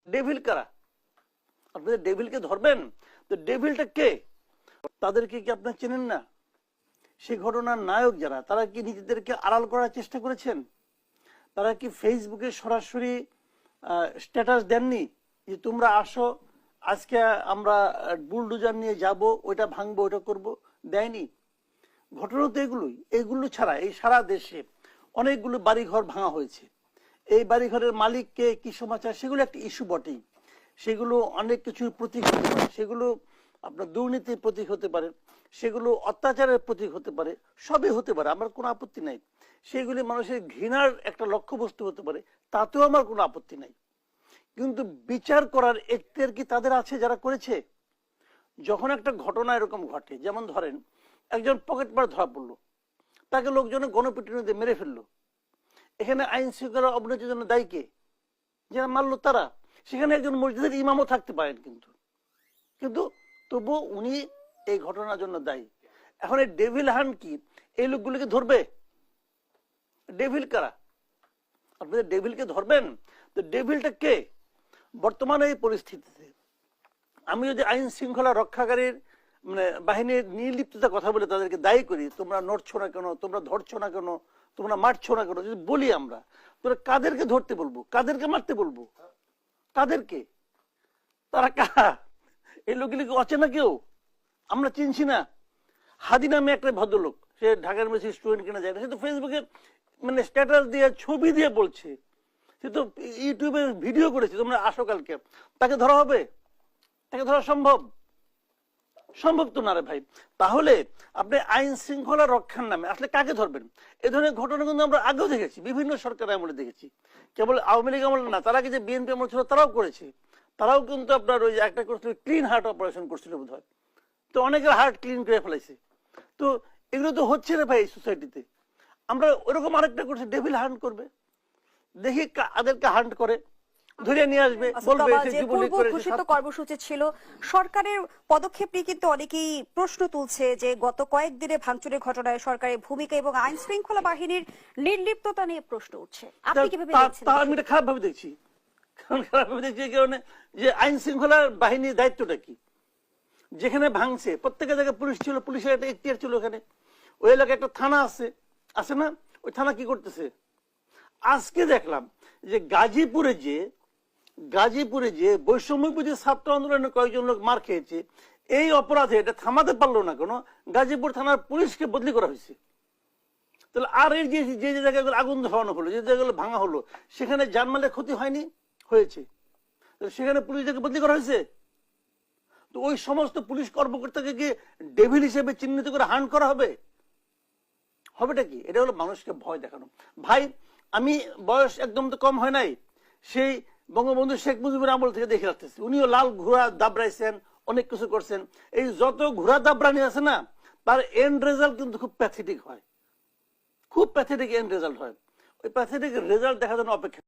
Devil কারা? আপনাদের ডেভিলকে ধরবেন, তো ডেভিলটা কে? তাদেরকে কি আপনারা চেনেন না? সেই ঘটনার নায়ক যারা, তারা কি নিজেদেরকে আড়াল করার চেষ্টা করেছেন? তারা কি ফেসবুকে সরাসরি স্ট্যাটাস দেননি যে তোমরা আসো, আজকে আমরা বুলডোজার নিয়ে যাব, ওইটা ভাঙবো, ওইটা করব? দেয়নি। ঘটনা তো এগুলো ছাড়া এই সারা দেশে অনেকগুলো বাড়িঘর ভাঙা হয়েছে। এই বাড়িঘরের মালিককে কি সমাচার, সেগুলো একটা ইস্যু বটেই। সেগুলো অনেক কিছুর প্রতীক হতে পারে, সেগুলো আপনার দুর্নীতির প্রতীক হতে পারে, সেগুলো অত্যাচারের প্রতীক হতে পারে, সবই হতে পারে, আমার কোনো আপত্তি নাই। সেগুলি মানুষের ঘৃণার একটা লক্ষ্যবস্তু হতে পারে, তাতেও আমার কোনো আপত্তি নাই। কিন্তু বিচার করার এখতিয়ার কি তাদের আছে যারা করেছে? যখন একটা ঘটনা এরকম ঘটে, যেমন ধরেন একজন পকেটমার ধরা পড়লো, তাকে লোকজনে গণপিটুনি দিয়ে মেরে ফেললো, এখানে আইন শৃঙ্খলা অবনতির জন্য দায়ী কে? যারা মারলো তারা। সেখানে একজন মসজিদের ইমামও থাকতে পারেন, কিন্তু তবু উনি এই ঘটনার জন্য দায়ী। এখন এই ডেভিল হান্ট কি এই লোকগুলিকে ধরবে? ডেভিল কারা? আপনাদের ডেভিলকে ধরবেন, তো ডেভিলটা কে? বর্তমানে এই পরিস্থিতিতে আমি যদি আইন শৃঙ্খলা রক্ষাকারীর বাহিনীর নির্লিপ্ততার কথা বলে তাদেরকে দায়ী করি, তোমরা নড়ছো না কেন, তোমরা ধরছো না কেন, তোমরা মারছো না কেন, যদি বলি আমরা, তোমরা কাদেরকে ধরতে বলবো, কাদেরকে মারতে বলবো? কাদেরকে? তারা কারা? এই লোকগুলিকে অচেনা কেউ? আমরা চিনছি না? হাদি নামে একটা ভদ্রলোক, সে ঢাকার মেসি স্টুডেন্ট কিনা যায় না, সে তো ফেসবুকে স্ট্যাটাস দিয়ে ছবি দিয়ে বলছে, সে তো ইউটিউবে ভিডিও করেছে, তোমরা আসো কালকে। তাকে ধরা হবে? তাকে ধরা সম্ভব? সম্ভব তো না রে ভাই। তাহলে আপনি আইন শৃঙ্খলা রক্ষার নামে আসলে কাকে ধরবেন? এ ধরনের ঘটনা কিন্তু আমরা আগেও দেখেছি, বিভিন্ন সরকার আমলে দেখেছি। কেবল আওয়ামী লীগ আমলে না, তার আগে যে বিএনপি আমল ছিল তারাও করেছে। তারাও কিন্তু আপনার ওই যে একটা করছিল, ক্লিন হার্ট অপারেশন করছিল বোধ হয়, তো অনেকের হার্ট ক্লিন করে ফেলাইছে। তো এগুলো তো হচ্ছে রে ভাই সোসাইটিতে। আমরা ওরকম আরেকটা করছি, ডেভিল হান্ট করবে, দেখি কাদেরকে হান্ট করে, ধরে নিয়ে আসবে, বলবে পূর্ব ঘোষিত কর্মসূচি ছিল। সরকারের পদক্ষেপ নিয়ে কিন্তু অনেকেই প্রশ্ন তুলছে যে গত কয়েকদিনে ভাঙচুরের ঘটনায় সরকারের ভূমিকা এবং আইন শৃঙ্খলা বাহিনীর নির্লিপ্ততা নিয়ে প্রশ্ন উঠছে। আপনি কিভাবে দেখছেন? আমি এটা খারাপ ভাবে দেখছি। কারণে যে আইন শৃঙ্খলা বাহিনীর দায়িত্বটা কি? যেখানে ভাঙছে প্রত্যেকের জায়গায় পুলিশ ছিল, পুলিশের একটা এখতিয়ার ছিল, ওখানে ওই এলাকায় একটা থানা আছে না? ওই থানা কি করতেছে? আজকে দেখলাম যে গাজীপুরে যে বৈষম্যবিরোধী ছাত্র আন্দোলনে কয়েকজন লোক মার খেয়েছে, এই অপরাধে এটা থামাতে পারলো না কেন? গাজীপুর থানার পুলিশকে বদলি করা হয়েছে। তাহলে আর এই যে জায়গাগুলো আগুন ধরানো হলো, যে জায়গাগুলো ভাঙা হলো, সেখানে জানমালের ক্ষতি হয়নি? হয়েছে। সেখানে পুলিশকে বদলি করা হয়েছে। তো ওই সমস্ত পুলিশ কর্মকর্তাকে কি ডেভিল হিসেবে চিহ্নিত করে হান্ট করা হবে? হবেটা কি? এটা হলো মানুষকে ভয় দেখানো। ভাই, আমি বয়স একদম তো কম হয় নাই, সেই বঙ্গবন্ধু শেখ মুজিবুর আমল থেকে দেখে রাখতেছি। উনিও লাল ঘোড়া দাবড়াইছেন, অনেক কিছু করছেন। এই যত ঘোড়া দাবড়ানি আছে না, তার এন্ড রেজাল্ট কিন্তু খুব প্যাথেটিক হয়, খুব প্যাথেটিক এন্ড রেজাল্ট হয়। ওই প্যাথেটিক রেজাল্ট দেখার জন্য অপেক্ষা